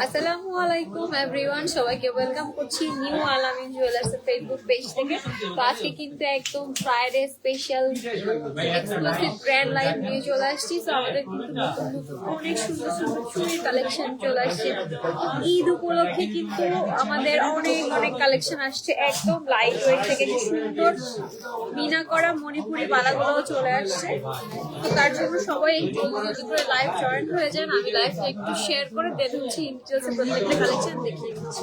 আসসালামু আলাইকুম এভরিওয়ান, সবাইকে ওয়েলকাম করছি নিউ আলামিন জুয়েলার্স এর ফেসবুক পেজ থেকে। তো আজকে কিন্তু একদম Friday special exclusive brand live নিয়ে চলে আসছি। তো আমাদের কিন্তু নতুন নতুন অনেক সুন্দর সুন্দর চুড়ির কালেকশন চলে আসছে। ঈদ উপলক্ষে কিন্তু আমাদের অনেক অনেক কালেকশন আসছে, একদম লাইট ওয়েট থেকে সুন্দর মিনা করা মণিপুরি বালাগুলো চলে আসছে। তো তার জন্য সবাই একটু জলদি করে লাইভ জয়েন হয়ে যান। আমি লাইভটা একটু শেয়ার করে দেন হচ্ছে ইন্ডিটেলসে প্রত্যেকটা কালেকশন দেখিয়ে দিচ্ছি।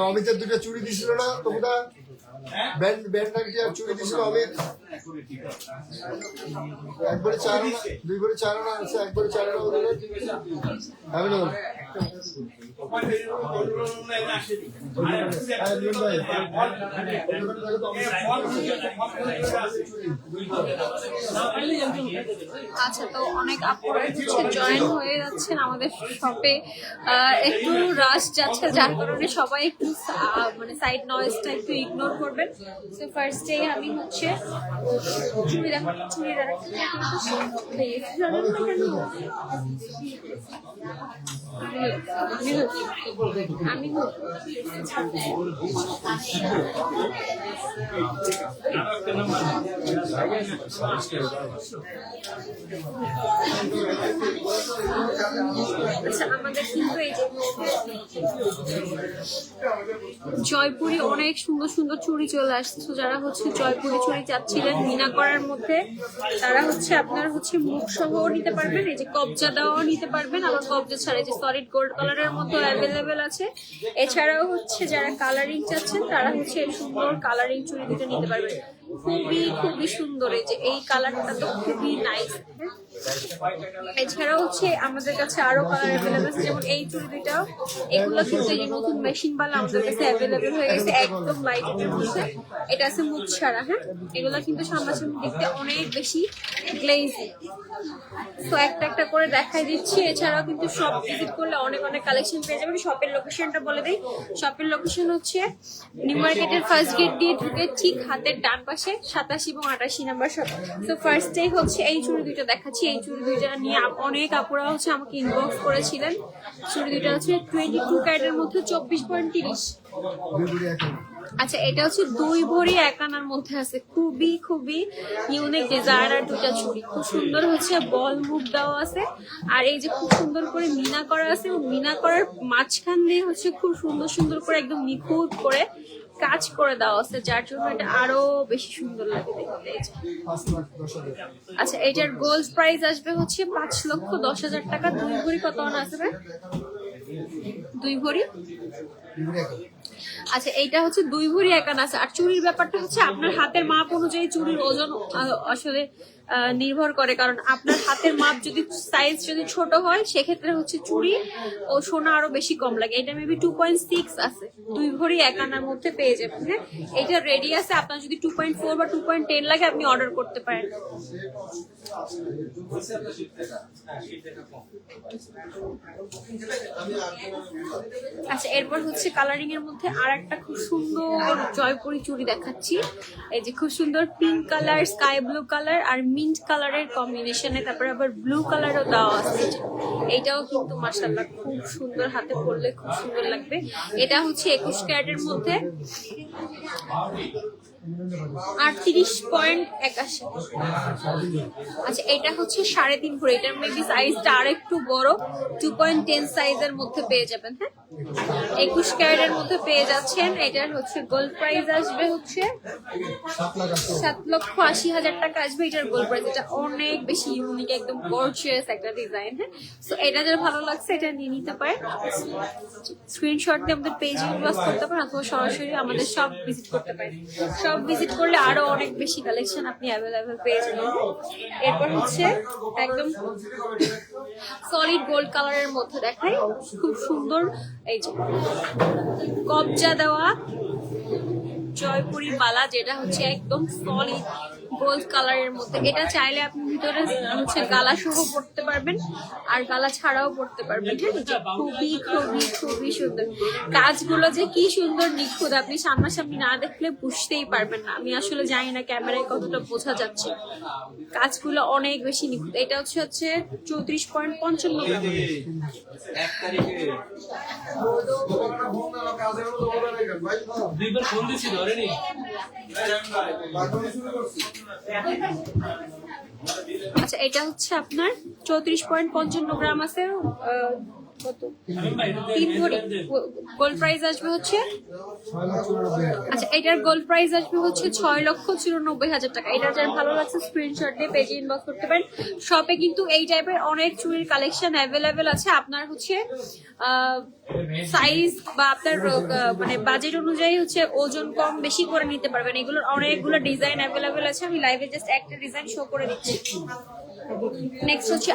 অমিতের দুটো চুড়ি দিছিল না তোমরা চুড়ি দিছিল অমিত, একবারে চার না দুই করে চার না আছে, একবারে চার না আমি না আচ্ছা, তো অনেক আপুরা হচ্ছে জয়েন হয়ে যাচ্ছেন আমাদের শপে। একটু রাশ যাচ্ছে, যার কারণে সবাই একটু মানে সাইড নয়েজটা একটু ইগনোর করবেন। তো ফার্স্টে আমি হচ্ছে আমি আচ্ছা, আমাদের কিন্তু এই যে জয়পুরি অনেক সুন্দর সুন্দর চুড়ি চলে আসছে। যারা হচ্ছে জয়পুরি চুড়ি চাচ্ছিলেন মিনা করার মধ্যে, তারা হচ্ছে আপনার হচ্ছে মুখ সহ নিতে পারবেন, এই যে কবজা দেওয়াও নিতে পারবেন, আবার কবজা ছাড়া যে সলিড গোল্ড কালারের মধ্যে অ্যাভেলেবেল আছে। এছাড়াও হচ্ছে যারা কালারিং চাচ্ছেন তারা হচ্ছে এই সুন্দর কালারিং চুড়ি দুটো নিতে পারবেন। খুবই খুবই সুন্দর, এই যে এই কালারটা তো খুবই নাইস। এছাড়াও হচ্ছে আমাদের কাছে আরো কালার অ্যাভেলেবেল আছে, যেমন এই চুড়ি দুইটাও, এগুলো কিন্তু এই যে নতুন মেশিন বালা আমাদের কাছে অ্যাভেলেবেল হয়ে গেছে, একদম লাইট এর মধ্যে। এটা আছে মুখ ছাড়া, হ্যাঁ, এগুলো কিন্তু সামনাসামনি দেখতে অনেক বেশি গ্লেজি। তো একটা একটা করে দেখাই দিচ্ছি। এছাড়াও কিন্তু শপ ভিজিট করলে অনেক অনেক কালেকশন পেয়ে যাবেন। শপের লোকেশনটা বলে দিই, শপের লোকেশন হচ্ছে নিউ মার্কেটের ফার্স্ট গেট দিয়ে ঢুকে ঠিক হাতের ডান পাশে 87 এবং 88 নাম্বার শপ। তো ফার্স্টেই হচ্ছে এই চুড়ি দুইটা দেখাচ্ছি। এই চুড়ি দুইটা নিয়ে অনেক আপুরা হচ্ছে আমাকে ইনবক্স করেছিলেন। চুড়ি দুইটা হচ্ছে 22 ক্যারেটের মধ্যে 24.30। আচ্ছা, এটা হচ্ছে 2 ভরি 1 আনার মধ্যে আছে, খুবই খুবই ইউনিক ডিজাইনার দুটা চুড়ি। খুব সুন্দর হচ্ছে বল মুখ দেওয়া আছে, আর এই যে খুব সুন্দর করে মিনা করা আছে, এবং মিনা করার মাঝখান দিয়ে হচ্ছে খুব সুন্দর সুন্দর করে একদম নিখুঁত করে কাজ করে দেওয়া আছে, যার জন্য এটা আরো বেশি সুন্দর লাগে দেখতে। আচ্ছা, এটার গোল্ড প্রাইস আসবে হচ্ছে 5,10,000 টাকা। 2 ভরি কত আনা আসবে? 2 ভরি। আচ্ছা, এইটা হচ্ছে 2 ভরি 1 আনা আছে। আর চুড়ির ব্যাপারটা হচ্ছে আপনার হাতের মাপ অনুযায়ী চুড়ির ওজন আসলে নির্ভর করে, কারণ আপনার হাতের মাপ যদি সাইজ যদি ছোট হয় সেক্ষেত্রে হচ্ছে চুড়ি ও সোনা আরো বেশি কম লাগে। এটা মেবি 2.6 আছে, 2 ভরি 1 আনার মধ্যে পেয়ে যাবেন। হ্যাঁ, এটা রেডি আছে, আপনার যদি 2.4 বা 2.10 লাগে আপনি অর্ডার করতে পারেন। আচ্ছা, এরপর হচ্ছে কালারিং এর মধ্যে মধ্যে আর একটা খুব সুন্দর জয়পুরি চুড়ি দেখাচ্ছি। এই যে খুব সুন্দর pink colour, sky blue colour আর মিন্ট কালারের কম্বিনেশনে, তারপরে আবার ব্লু কালারও দেওয়া আছে। এইটাও কিন্তু মাশাআল্লাহ খুব সুন্দর, হাতে পরলে খুব সুন্দর লাগবে। এটা হচ্ছে 21 ক্যারেটের মধ্যে 38.81। আচ্ছা এটা হচ্ছে 3.5 ভরি, এটার মেবি সাইজটা আর একটু বড়, 2.10 সাইজের মধ্যে পেয়ে যাবেন। হ্যাঁ 21 ক্যারেটের মধ্যে পেয়ে যাচ্ছেন। এটার হচ্ছে গোল্ড প্রাইস আসবে হচ্ছে 7,80,000 টাকা আসবে এটার গোল্ড প্রাইস। এটা অনেক বেশি ইউনিক, একদম গর্জিয়াস একটা ডিজাইন। হ্যাঁ সো এটা যার ভালো লাগছে এটা নিয়ে নিতে পারেন। স্ক্রিনশট দিয়ে আমাদের পেজে ইনবক্স করতে পারেন অথবা সরাসরি আমাদের শপ ভিজিট করতে পারেন। শপ ভিজিট করলে আরো অনেক বেশি কালেকশন আপনি অ্যাভেলেবেল পেয়ে যাবেন। এরপর হচ্ছে একদম সলিড গোল্ড কালারের মধ্যে দেখাই, খুব সুন্দর এই যে কবজা দেওয়া জয়পুরি বালা, যেটা হচ্ছে একদম সলিড গোল্ড কালারের মধ্যে। এটা চাইলে আপনি ভিতরে হচ্ছে গালা সহ পড়তে পারবেন আর গালা ছাড়াও পড়তে পারবেন। খুবই খুবই খুবই সুন্দর কাজগুলো, যে কি সুন্দর নিখুঁত, আপনি সামনাসামনি না দেখলে বুঝতেই পারবেন না। আমি আসলে জানি না ক্যামেরায় কতটা বোঝা যাচ্ছে, কাজগুলো অনেক বেশি নিখুঁত। এটা হচ্ছে 34.55। আচ্ছা এটা হচ্ছে আপনার 34.55 গ্রাম আছে, কত 3 ভরি। গোল্ড প্রাইস আসবে হচ্ছে, আচ্ছা এটার গোল্ড প্রাইস আসবে হচ্ছে 6,94,000 টাকা। এটা যার ভালো লাগছে স্ক্রিনশট দিয়ে পেজে ইনবক্স করতে পারেন। শপে কিন্তু এই টাইপের অনেক চুড়ির কালেকশন অ্যাভেলেবেল আছে। আপনার হচ্ছে সাইজ বা আপনার মানে বাজেট অনুযায়ী হচ্ছে ওজন কম বেশি করে নিতে পারবেন। এগুলোর অনেকগুলো ডিজাইন অ্যাভেলেবেল আছে, আমি লাইভে জাস্ট একটা ডিজাইন শো করে দিচ্ছি। নেক্সট হচ্ছে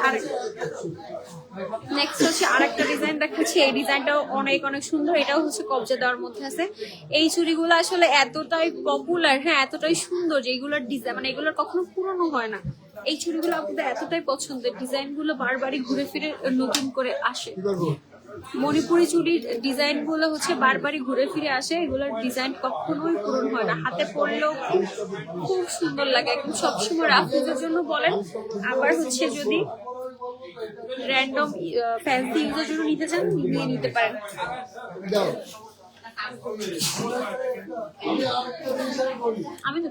আরেকটা ডিজাইন দেখাচ্ছি। এই ডিজাইনটাও অনেক অনেক সুন্দর, এটাও হচ্ছে কবজা দেওয়ার মধ্যে আছে। এই চুড়িগুলো আসলে এতটাই পপুলার, হ্যাঁ এতটাই সুন্দর যে এগুলোর ডিজাইন মানে এগুলোর কখনো পুরনো হয় না। এই চুড়িগুলো আপনাদের এতটাই পছন্দের, ডিজাইনগুলো বারবারই ঘুরে ফিরে নতুন করে আসে। মণিপুরি চুড়ির ডিজাইন গুলো হচ্ছে বারবারই ঘুরে ফিরে আসে, এগুলোর ডিজাইন কখনোই পূরণ হয় না, হাতে পরলেও খুব সুন্দর লাগে। একদম সবসময় রাফেজের জন্য বলেন, আবার হচ্ছে যদি র্যান্ডম ফ্যান্সি ইউজের জন্য নিতে চান নিয়ে নিতে পারেন। আমি তো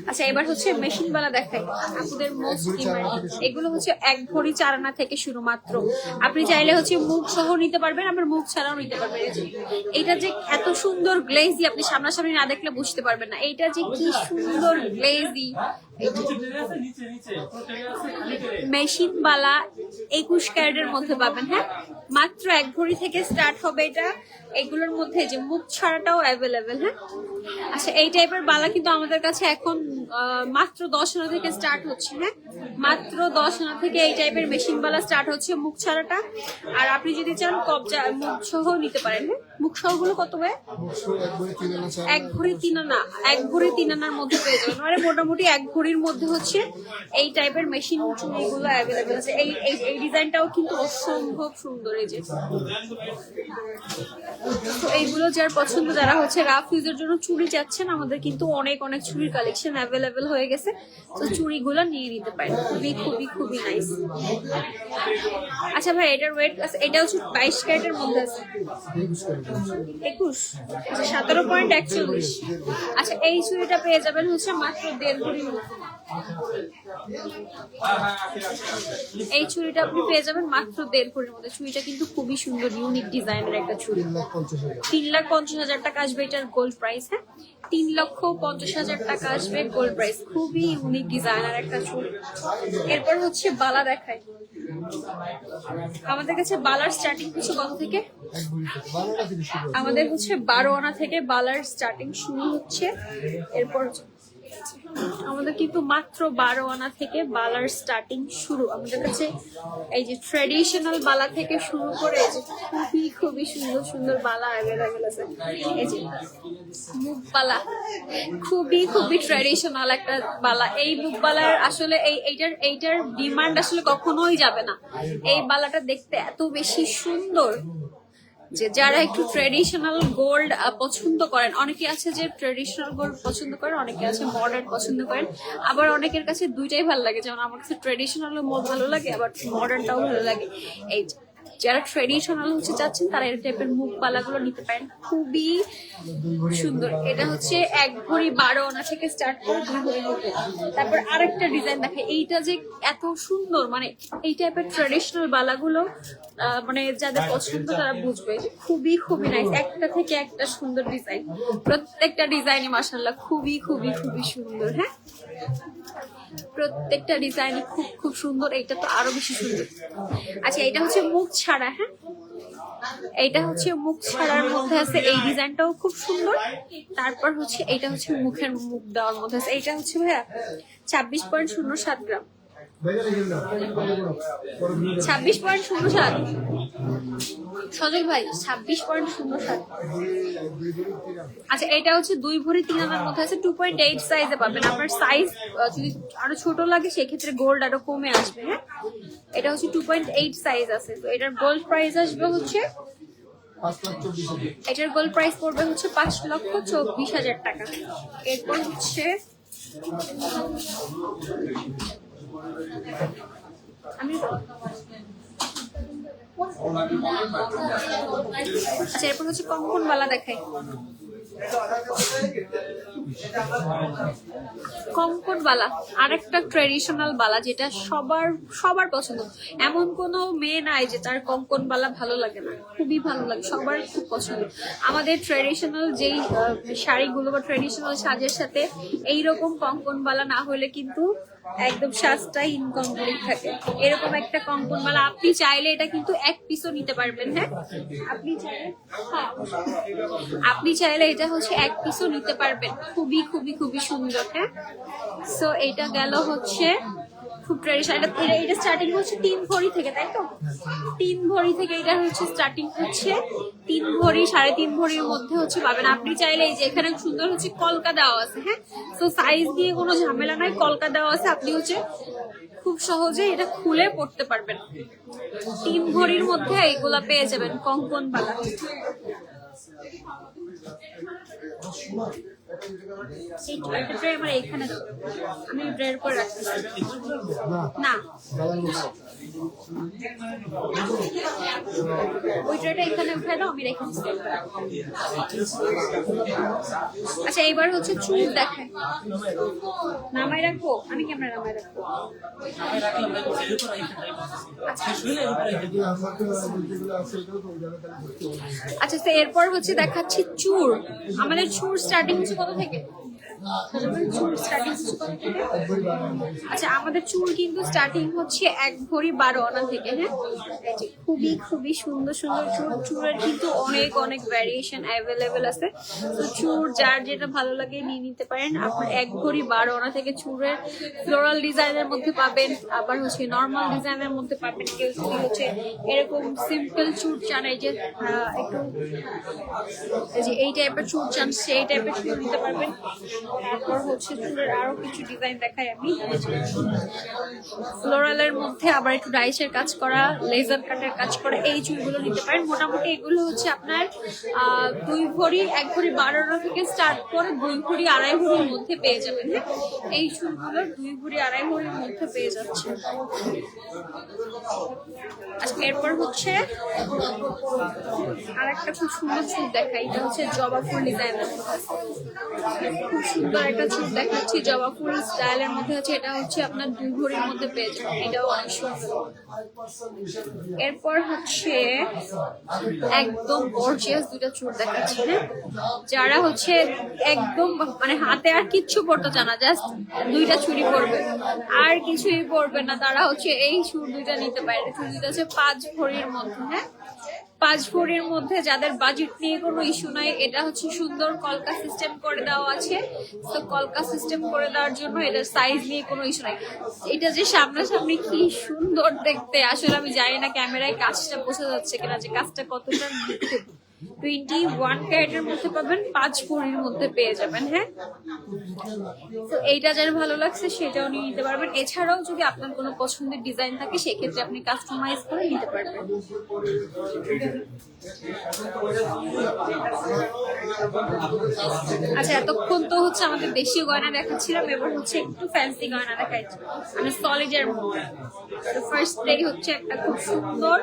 আচ্ছা এবার হচ্ছে মেশিন বালা দেখাই, আপনাদের মোস্ট ডিমান্ড। এগুলো হচ্ছে 1 ভরি 4 আনা থেকে শুরু মাত্র। আপনি চাইলে হচ্ছে মুখ সহ নিতে পারবেন, আবার মুখ ছাড়াও নিতে পারবেন। এটা যে এত সুন্দর গ্লেজি, আপনি সামনাসামনি না দেখলে বুঝতে পারবেন না এইটা যে কি সুন্দর গ্লেজি। মেশিন বালা 21 ক্যারেটের মধ্যে পাবেন। হ্যাঁ মাত্র 1 ভরি থেকে স্টার্ট হবে এটা। এগুলোর মধ্যে যে মুখ ছাড়াটাও অ্যাভেলেবেল। হ্যাঁ আচ্ছা এই টাইপের বালা কিন্তু আমাদের কাছে এখন মাত্র 10 আনা থেকে স্টার্ট হচ্ছে। হ্যাঁ মাত্র 10 আনা থেকে এই টাইপের মেশিন বালা স্টার্ট হচ্ছে মুখ ছাড়াটা। আর আপনি যদি চান কবজা মুখ সহ নিতে পারেন। হ্যাঁ মুখ সহ গুলো কত হয়? 1 ভরি 3 আনা, 1 ভরি 3 আনার মধ্যে পেয়ে যাবেন। মানে মোটামুটি 1 ভরির মধ্যে হচ্ছে এই টাইপের মেশিন চুড়িগুলো অ্যাভেলেবেল আছে। এই ডিজাইনটাও কিন্তু অসম্ভব সুন্দর। এই যে তো এইগুলো যার পছন্দ, যারা হচ্ছে রাফ ইউজের জন্য চুড়ি চাচ্ছেন, আমাদের কিন্তু অনেক অনেক চুড়ির কালেকশন অ্যাভেলেবেল হয়ে গেছে। তো চুড়িগুলো নিয়ে নিতে পারেন, খুবই খুবই খুবই নাইস। আচ্ছা ভাই এটার ওয়েট আছে, এটা হচ্ছে 22 ক্যারেটের মধ্যে আছে। 21 আচ্ছা 17.41। আচ্ছা এই চুড়িটা পেয়ে যাবেন হচ্ছে মাত্র 1.5 ভরির মধ্যে। এই চুড়িটা আপনি পেয়ে যাবেন মাত্র 1.5 ভরির মধ্যে। চুড়িটা কিন্তু খুবই সুন্দর, ইউনিক ডিজাইনের একটা চুড়ি। 3,50,000 টাকা আসবে এটার গোল্ড প্রাইস। হ্যাঁ 3,50,000 টাকা আসবে গোল্ড প্রাইস। খুবই ইউনিক ডিজাইনার একটা চুড়ি। এরপর হচ্ছে বালা দেখাই। আমাদের কাছে বালার স্টার্টিং হচ্ছে কত থেকে? আমাদের হচ্ছে 12 আনা থেকে বালার স্টার্টিং শুরু হচ্ছে। এরপর আমাদের কিন্তু মাত্র 12 আনা থেকে বালার স্টার্টিং শুরু। আমাদের কাছে এই যে ট্রেডিশনাল বালা থেকে শুরু করে যে খুবই খুবই সুন্দর সুন্দর বালা অ্যাভেলেবেল আছে। এই যে মুখ বালা, খুবই খুবই ট্রেডিশনাল একটা বালা। এই মুখ বালার আসলে এইটার ডিমান্ড আসলে কখনোই যাবে না। এই বালাটা দেখতে এত বেশি সুন্দর যে যারা একটু ট্রেডিশনাল গোল্ড পছন্দ করেন, অনেকে আছে যে ট্রেডিশনাল গোল্ড পছন্দ করেন, অনেকে আছে মডার্ন পছন্দ করেন, আবার অনেকের কাছে দুইটাই ভালো লাগে। যেমন আমার কাছে ট্রেডিশনাল ভালো লাগে, আবার মডার্নটাও ভালো লাগে। এই যারা ট্রেডিশনাল চাচ্ছেন তারা এই টাইপের মুখ পালাগুলো নিতে পারেন, খুবই সুন্দর। এটা হচ্ছে 1 ভরি 12 আনা থেকে স্টার্ট করে 2 ভরির মধ্যে। তারপর আরেকটা ডিজাইন দেখে, এইটা যে এত সুন্দর, মানে এই টাইপের ট্রেডিশনাল বালাগুলো মানে যাদের পছন্দ তারা বুঝবে, খুবই খুবই নাইস। একটা থেকে একটা সুন্দর ডিজাইন, প্রত্যেকটা ডিজাইনই মাশাআল্লাহ খুবই খুবই খুবই সুন্দর। হ্যাঁ, প্রত্যেকটা ডিজাইন খুব খুব সুন্দর। এইটা তো আরো বেশি সুন্দর। আচ্ছা, এটা হচ্ছে মুখ ছাড়া। হ্যাঁ, এইটা হচ্ছে মুখ ছাড়ার মধ্যে আছে, এই ডিজাইনটাও খুব সুন্দর। তারপর হচ্ছে এইটা হচ্ছে মুখের মুখ দেওয়ার মধ্যে আছে। এইটা হচ্ছে ভাইয়া 26.07 গ্রাম। 26.07 সজল ভাই, 26.07। আচ্ছা, এটা হচ্ছে 2 ভরি 3 আনার মধ্যে আছে, 2.8 সাইজে পাবেন। আপনার সাইজ যদি আরো ছোট লাগে সেক্ষেত্রে গোল্ড আরো কমে আসবে। হ্যাঁ, এটা হচ্ছে 2.8 সাইজ আছে। তো এটার গোল্ড প্রাইস আসবে হচ্ছে, এটার গোল্ড প্রাইস পড়বে হচ্ছে 5,24,000 টাকা। এরপর হচ্ছে আমি আচ্ছা, এরপর হচ্ছে কঙ্কন বালা দেখাই। কঙ্কন বালা আরেকটা ট্রেডিশনাল বালা, যেটা সবার পছন্দ। এমন কোনো মেয়ে নাই যে তার কঙ্কন বালা ভালো লাগে না, খুবই ভালো লাগে, সবার খুব পছন্দ। আমাদের ট্রেডিশনাল যেই শাড়িগুলো বা ট্রেডিশনাল সাজের সাথে এইরকম কঙ্কন বালা না হলে কিন্তু একদম সাজটা ইনকমপ্লিট থাকে। এরকম একটা কঙ্কন মালা আপনি চাইলে এটা কিন্তু 1 পিসও নিতে পারবেন। হ্যাঁ, আপনি চাইলে এটা হচ্ছে 1 পিসও নিতে পারবেন, খুবই খুবই খুবই সুন্দর। হ্যাঁ, সো এটা গেল হচ্ছে খুব ট্রেডিশনাল। এটা স্টার্টিং হচ্ছে 3 ভরি থেকে, তাই তো? 3 ভরি থেকে এটা হচ্ছে স্টার্টিং হচ্ছে 3 ভরি 3.5 ভরির মধ্যে হচ্ছে পাবেন। আপনি চাইলে এই যে এখানে সুন্দর হচ্ছে কলকা দেওয়া আছে। হ্যাঁ, তো সাইজ দিয়ে কোনো ঝামেলা নাই, কলকা দেওয়া আছে। আপনি হচ্ছে খুব সহজে এটা খুলে পড়তে পারবেন। 3 ভরির মধ্যে এইগুলা পেয়ে যাবেন কঙ্কন বালা। আমার এইখানে আমি ড্রের করে রাখতেছি না, ওই ট্রেটা এখানে উঠে দাও, আমি রেখে দিচ্ছি। আচ্ছা, এইবার হচ্ছে চুল দেখায়, নামাই রাখবো, আমি ক্যামেরা নামাই রাখবো। আচ্ছা, তো এরপর হচ্ছে দেখাচ্ছি চুর। আমাদের চুর স্টার্টিং হচ্ছে কত থেকে? আচ্ছা, আমাদের চুল কিন্তু স্টার্টিং হচ্ছে 1 ভরি 12 আনা থেকে। হ্যাঁ, খুবই খুবই সুন্দর সুন্দর চুল। চুলের কিন্তু অনেক অনেক ভ্যারিয়েশন অ্যাভেলেবেল আছে। তো চুল যার যেটা ভালো লাগে নিয়ে নিতে পারেন। আপনার 1 ভরি 12 আনা থেকে চুলের ফ্লোরাল ডিজাইনের মধ্যে পাবেন, আবার হচ্ছে নর্মাল ডিজাইনের মধ্যে পাবেন। কেউ যদি হচ্ছে এরকম সিম্পল চুল চান, এই যে একটু এই টাইপের চুল চান, সেই টাইপের চুল নিতে পারবেন। তারপর হচ্ছে চুলের আরো কিছু ডিজাইন দেখাই আমি। ফ্লোরালের মধ্যে আবার একটু ডাইসের কাজ করা, লেজার কাটের কাজ করা, এই চুলগুলো নিতে পারেন। মোটামুটি এগুলো হচ্ছে আপনার 2 ভরি 1 ভরি 12 আনা থেকে স্টার্ট করে 2 ভরি 2.5 ভরির মধ্যে পেয়ে যাবেন। হ্যাঁ, এই চুলগুলো 2 ভরি 2.5 ভরির মধ্যে পেয়ে যাচ্ছে। আচ্ছা, এরপর হচ্ছে আর একটা খুব সুন্দর চুল দেখাই। এটা হচ্ছে জবা ফুল ডিজাইনের মধ্যে, খুব সুন্দর একটা চুল দেখাচ্ছি জবা ফুল স্টাইলের মধ্যে আছে। এটা হচ্ছে আপনার 2 ভরির মধ্যে পেয়ে যাবেন, এটাও অনেক সুন্দর। এরপর হচ্ছে একদম গর্জিয়াস 2টা চুল দেখাচ্ছি। হ্যাঁ, যারা হচ্ছে একদম মানে হাতে আর কিচ্ছু পড়তে চান না, জাস্ট 2টা চুড়ি পরবে আর কিছুই পরবে না, তারা হচ্ছে এই চুল 2টা নিতে পারে। চুল 2টা হচ্ছে 5 ভরির মধ্যে। হ্যাঁ, 5 ভরির মধ্যে যাদের বাজেট নিয়ে কোনো ইস্যু নাই, এটা হচ্ছে সুন্দর কলকা সিস্টেম করে দেওয়া আছে। তো কলকা সিস্টেম করে দেওয়ার জন্য এটার সাইজ নিয়ে কোনো ইস্যু নাই। এটা যে সামনাসামনি কি সুন্দর দেখতে, আসলে আমি জানি না ক্যামেরায় কাজটা বোঝা যাচ্ছে কিনা যে কাজটা কতটা নিখুঁত। 21 ক্যারেটের মধ্যে পাবেন, 5 ভরির মধ্যে পেয়ে যাবেন। হ্যাঁ, তো এইটা যার ভালো লাগছে সেটাও নিয়ে নিতে পারবেন। এছাড়াও যদি আপনার কোনো পছন্দের ডিজাইন থাকে সেক্ষেত্রে আপনি কাস্টমাইজ করে নিতে পারবেন। আচ্ছা, এতক্ষণ তো হচ্ছে আমাদের দেশীয় গয়না দেখাচ্ছিলাম, এবার হচ্ছে একটু ফ্যান্সি গয়না দেখাচ্ছি, মানে সলিডের মধ্যে। ফার্স্ট ডে হচ্ছে একটা খুব সুন্দর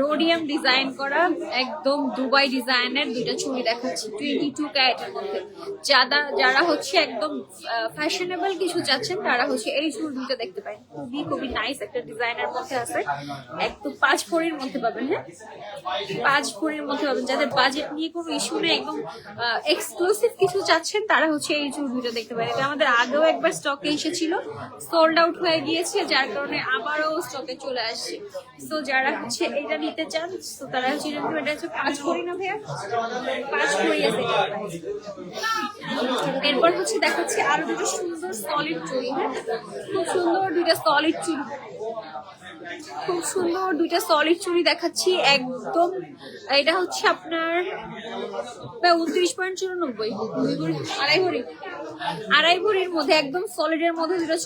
রোডিয়াম ডিজাইন করা একদম দুবাই ডিজাইনের দুইটা চুড়ি দেখাচ্ছি 22 ক্যারেটের মধ্যে। যারা হচ্ছে একদম ফ্যাশনেবল কিছু চাচ্ছেন তারা হচ্ছে এই চুড়ি দুইটা দেখতে পারেন। খুবই খুবই নাইস একটা ডিজাইনের মধ্যে আছে, একদম 5 ভরির মধ্যে পাবেন। হ্যাঁ, 5 ভরির মধ্যে পাবেন। যাদের বাজেট নিয়ে কোনো ইস্যু নেই, একদম এক্সক্লুসিভ কিছু চাচ্ছেন তারা হচ্ছে এই চুড়ি দুইটা দেখতে পারেন। এটা আমাদের আগেও একবার স্টকে এসেছিল, সোল্ড আউট হয়ে গিয়েছে, যার কারণে আবারও স্টকে চলে আসছে। তো যারা হচ্ছে এটা নিতে চান তো তারা হচ্ছে এটা হচ্ছে 5 ভরি না ভাইয়া, 5 ভরি আছে। এরপর হচ্ছে দেখাচ্ছি আরো দুটো সুন্দর সলিড চুড়ি। হ্যাঁ, খুব সুন্দর দুইটা সলিড চুড়ি, খুব সুন্দর দুইটা সলিড চুড়ি দেখাচ্ছি একদম। এটা হচ্ছে আপনার 29.94, আড়াই ভরির মধ্যে একদম সলিডের মধ্যে দুটো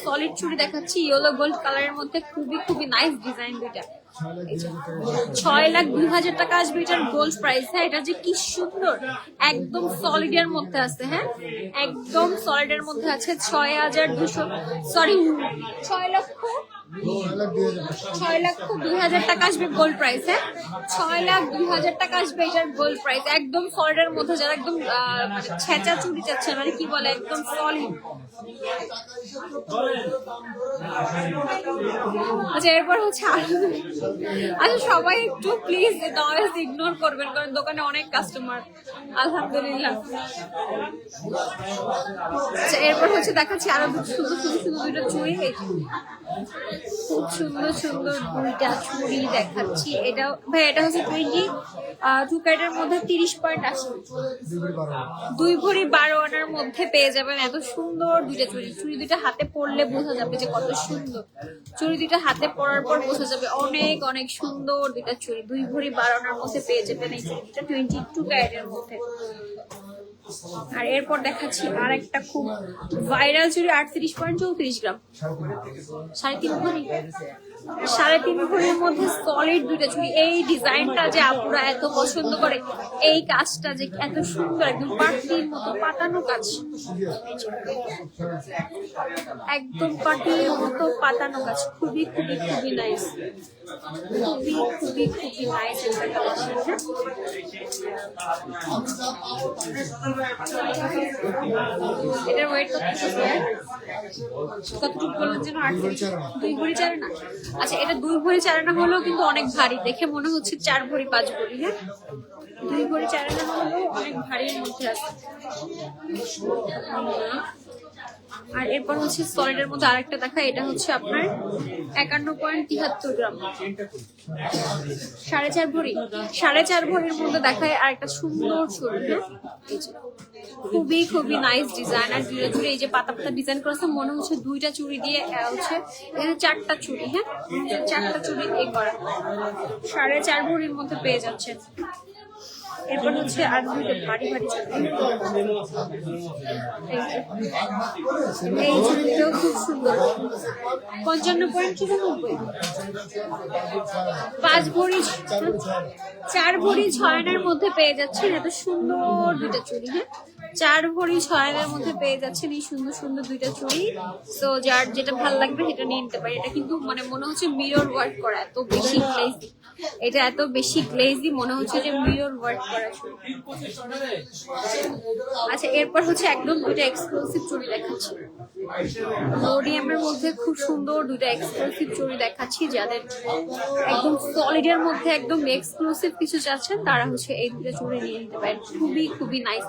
সলিড চুড়ি দেখাচ্ছি ইয়েলো গোল্ড কালারের মধ্যে। খুবই খুবই নাইস ডিজাইন দুইটা। 6,02,000 টাকা আসবে এটার গোল্ড প্রাইস। হ্যাঁ, এটা যে কি সুন্দর, একদম সলিডের মধ্যে আছে। হ্যাঁ, একদম সলিডের মধ্যে আছে। 6,02,000 টাকা আসবে গোল্ড প্রাইস। হ্যাঁ, 6,02,000 টাকা আসবে এটার গোল্ড প্রাইস। একদম সলিডের মধ্যে, যারা একদম ছেঁচা চুড়ি চাচ্ছে, মানে কি বলে একদম সলিড। আচ্ছা, এরপর হচ্ছে আচ্ছা সবাই একটু প্লিজ নয়েজ ইগনোর করবেন, কারণ দোকানে অনেক কাস্টমার। আলহামদুলিল্লাহ। আচ্ছা, এরপর হচ্ছে দেখাচ্ছি আরো সুন্দর সুন্দর সুন্দর দুইটা চুড়ি। খুব সুন্দর সুন্দর দুইটা চুড়ি দেখাচ্ছি। এটা ভাই এটা হচ্ছে 22 ক্যারেটের মধ্যে 30.80, 2 ভরি 12 আনার মধ্যে পেয়ে যাবেন। এত সুন্দর দুইটা চুড়ি, চুড়ি দুইটা হাতে পরলে বোঝা যাবে যে কত সুন্দর। চুড়ি দুইটা হাতে পরার পর বোঝা যাবে অনেক অনেক সুন্দর দুইটা চুড়ি। 2 ভরি 12 আনার মধ্যে পেয়ে যাবেন এই চুড়িটা 22 ক্যারেটের মধ্যে। আর এরপর দেখাচ্ছি আর একটা খুব ভাইরাল চুড়ি 38.34 গ্রাম, 3.5 ভরি, 3.5 ভরির মধ্যে সলিড দুইটা চুড়ি। এই ডিজাইনটা যে আপুরা এত পছন্দ করে, এই কাজটা যে এত সুন্দর, একদম পাটির মতো পাতানো কাজ, একদম পাটির মতো পাতানো কাজ। খুবই খুবই খুবই নাইস, খুবই খুবই খুবই নাইস একটা কালেকশন। এটার ওয়েট কতটুকু বললেন যেন? 2 ভরি 4 আনা। আচ্ছা, এটা 2 ভরি 4 আনা হলেও কিন্তু অনেক ভারী, দেখে মনে হচ্ছে 4 ভরি 5 ভরি। হ্যাঁ, 2 ভরি 4 আনা হলেও অনেক ভারীর মধ্যে আছে। আর এরপর হচ্ছে সলিডের মধ্যে আরেকটা দেখা, এটা হচ্ছে আপনার 51.73 গ্রাম, 4.5 ভরি, 4.5 ভরির মধ্যে দেখায় আরেকটা সুন্দর চুড়ি। খুবই খুবই নাইস ডিজাইন। আর দুইটা চুড়ি এই যে পাতা পাতা ডিজাইন করেছে, মনে হচ্ছে দুইটা চুড়ি দিয়ে হচ্ছে এখানে 4টা চুড়ি। হ্যাঁ, 4টা চুড়ি দিয়ে করা, 4.5 ভরির মধ্যে পেয়ে যাচ্ছেন। এরপর হচ্ছে আর দুইটা ভারী ভারী চুড়ি। এই চুড়িটাও খুব সুন্দর, 55.94, 5 ভরি 4 ভরি 6 আনার মধ্যে পেয়ে যাচ্ছেন এত সুন্দর দুইটা চুড়ি। হ্যাঁ, 4 ভরি 6 আনার মধ্যে পেয়ে যাচ্ছেন এই সুন্দর সুন্দর দুইটা চুড়ি। তো যার যেটা ভালো লাগবে সেটা নিয়ে নিতে পারে। এটা কিন্তু মানে মনে হচ্ছে মিরর ওয়ার্ক করা, এত বেশি গ্লেজি, এটা এত বেশি গ্লেজি মনে হচ্ছে যে মিরর ওয়ার্ক করা চুড়ি। আচ্ছা, এরপর হচ্ছে একদম দুইটা এক্সক্লুসিভ চুড়ি দেখাচ্ছি। রোডিয়ামের মধ্যে খুব সুন্দর দুইটা এক্সক্লুসিভ চুড়ি দেখাচ্ছি। যাদের একদম সলিডের মধ্যে একদম এক্সক্লুসিভ কিছু চাচ্ছেন তারা হচ্ছে এই দুইটা চুড়ি নিয়ে নিতে পারেন। খুবই খুবই নাইস।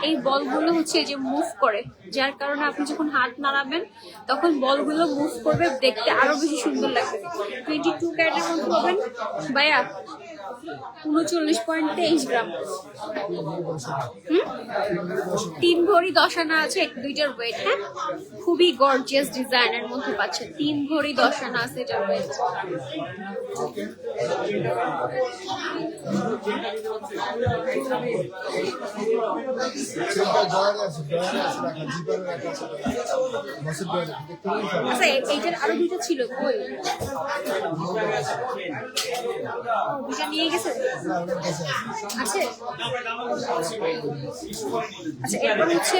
এই বলগুলো হচ্ছে যে মুভ করে, যার কারণে আপনি যখন হাত নাড়াবেন তখন বলগুলো মুভ করবে, দেখতে আরো বেশি সুন্দর লাগবে। 22 ক্যারেটের মধ্যে পাবেন ভাইয়া, 39.23 গ্রাম। 3 ভরি 10 আনা আছে দুইটার ওয়েট। হ্যাঁ, খুবই গর্জিয়াস ডিজাইনের মধ্যে পাচ্ছেন। 3 ভরি 10 আনা আছে এটার ওয়েট। আচ্ছা, এইটার আরো দুইটা ছিল, কই? দুইটা নিয়ে গেছে আছে। আচ্ছা, এরপর হচ্ছে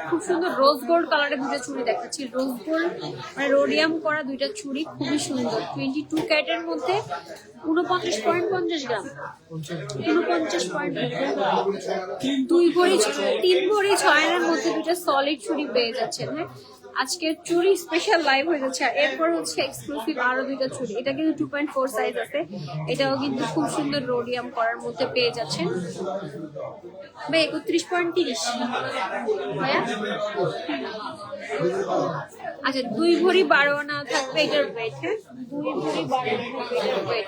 খুব সুন্দর রোজ গোল্ড কালারের দুটো চুড়ি দেখাচ্ছি। রোজ গোল্ড মানে রোডিয়াম করা দুইটা চুড়ি, খুবই সুন্দর। 22 ক্যারেটের মধ্যে 49.50 গ্রাম। 49.50। 2 ভরি 3 ভরি 6 আনার মধ্যে দুটো সলিড চুড়ি পেয়ে যাচ্ছেন। হ্যাঁ, আজকে চুড়ি স্পেশাল লাইভ হয়ে যাচ্ছে। আর এরপর হচ্ছে এক্সক্লুসিভ আরো দুইটা চুড়ি। এটা কিন্তু 2.4 সাইজ আছে। এটাও কিন্তু খুব সুন্দর রোডিয়াম করার মধ্যে পেয়ে যাচ্ছেন। ভাই 31.30 ভাইয়া। আচ্ছা, 2 ভরি 12 আনা থাকবে এটার ওয়েট। হ্যাঁ, 2 ভরি 12 আনা থাকবে এটার ওয়েট।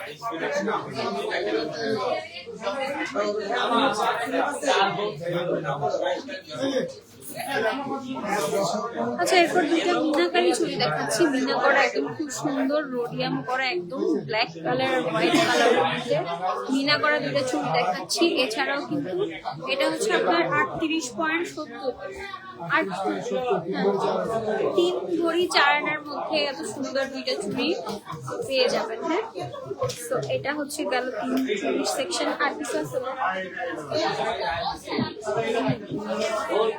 আচ্ছা, এরপর দুইটা মিনাকারি চুড়ি দেখাচ্ছি। মিনা করা একদম খুব সুন্দর, রোডিয়াম করা একদম ব্ল্যাক কালার আর হোয়াইট কালারের মধ্যে মিনা করা দুইটা চুড়ি দেখাচ্ছি। এছাড়াও কিন্তু এটা হচ্ছে আপনার 38.70 আর 3 ভরি 4 আনার মধ্যে এত সুন্দর দুইটা চুড়ি পেয়ে যাবেন। হ্যাঁ, তো এটা হচ্ছে গেল 3 চুড়ির সেকশন। আর কিছু আছে?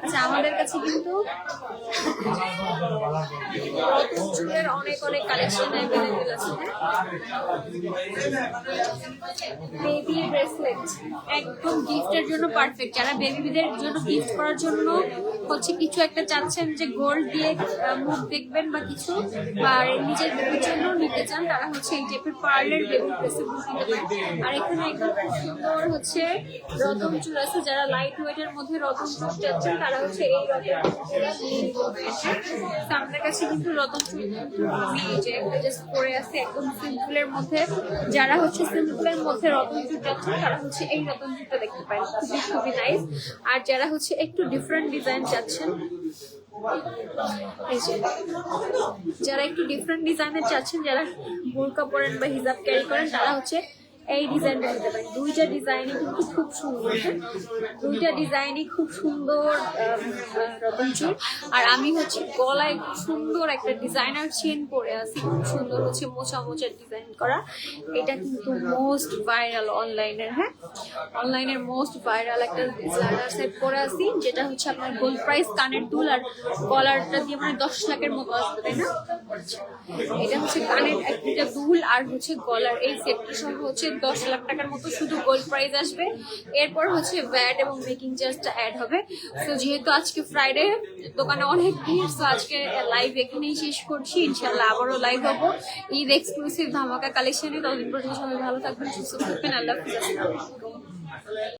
আচ্ছা, আমাদের কাছে কিন্তু রতন চুলের অনেক অনেক কালেকশন অ্যাভেলেবেল আছে। বেবি ব্রেসলেট একদম গিফটের জন্য পারফেক্ট। যারা বেবিদের জন্য গিফট করার জন্য হচ্ছে কিছু একটা চাচ্ছেন যে গোল্ড দিয়ে মুখ দেখবেন বা কিছু, বা নিজের বেবির জন্য নিতে চান, তারা হচ্ছে এই টাইপের পার্লের বেবি ব্রেসলেট নিতে পারেন। আর এখানে একদম খুব সুন্দর হচ্ছে রতন চুল আছে। যারা লাইট ওয়েটের মধ্যে রতন চুল চাচ্ছেন তারা হচ্ছে এই রতন আমাদের কাছে কিন্তু রতন চুল যে একটা জাস্ট পরে আছে একদম সিম্পলের মধ্যে। যারা হচ্ছে সিম্পলের মধ্যে রতন চুল চাচ্ছেন তারা হচ্ছে এই রতন চুলটা দেখতে পারেন, খুবই খুবই নাইস। আর যারা হচ্ছে একটু ডিফারেন্ট ডিজাইন চাচ্ছেন, যারা একটু ডিফারেন্ট ডিজাইনের চাচ্ছেন, যারা বোরকা পরেন বা হিজাব ক্যারি করেন, তারা হচ্ছে এই ডিজাইনটা নিতে পারেন। দুইটা ডিজাইনই কিন্তু খুব সুন্দর। দুইটা ডিজাইনই খুব সুন্দর রতন চুল। আর আমি হচ্ছে গলায় খুব সুন্দর একটা ডিজাইনার চেন পরে আছি, খুব সুন্দর হচ্ছে মোচা মোচার ডিজাইন করা। এটা কিন্তু মোস্ট ভাইরাল অনলাইনের। হ্যাঁ, অনলাইনের মোস্ট ভাইরাল একটা ডিজাইনার সেট পরে আছি, যেটা হচ্ছে আপনার গোল্ড প্রাইস কানের দুল আর কলারটা দিয়ে মানে 10 লাখের মতো আসবে, তাই না? এটা হচ্ছে কানের একটা দুল আর হচ্ছে গলার এই সেটটা সহ হচ্ছে 10 লাখ টাকার মতো শুধু গোল্ড প্রাইস আসবে। এরপর হচ্ছে ভ্যাট এবং মেকিং চার্জটা অ্যাড হবে। তো যেহেতু আজকে ফ্রাইডে, দোকানে অনেক ভিড়, তো আজকে লাইভ এখানেই শেষ করছি। ইনশাল্লাহ আবারও লাইভ হবো ঈদ এক্সক্লুসিভ ধামাকা কালেকশনে। ততদিন পর্যন্ত সবাই ভালো থাকবেন, সুস্থ থাকবেন। আল্লাহ হাফেজ।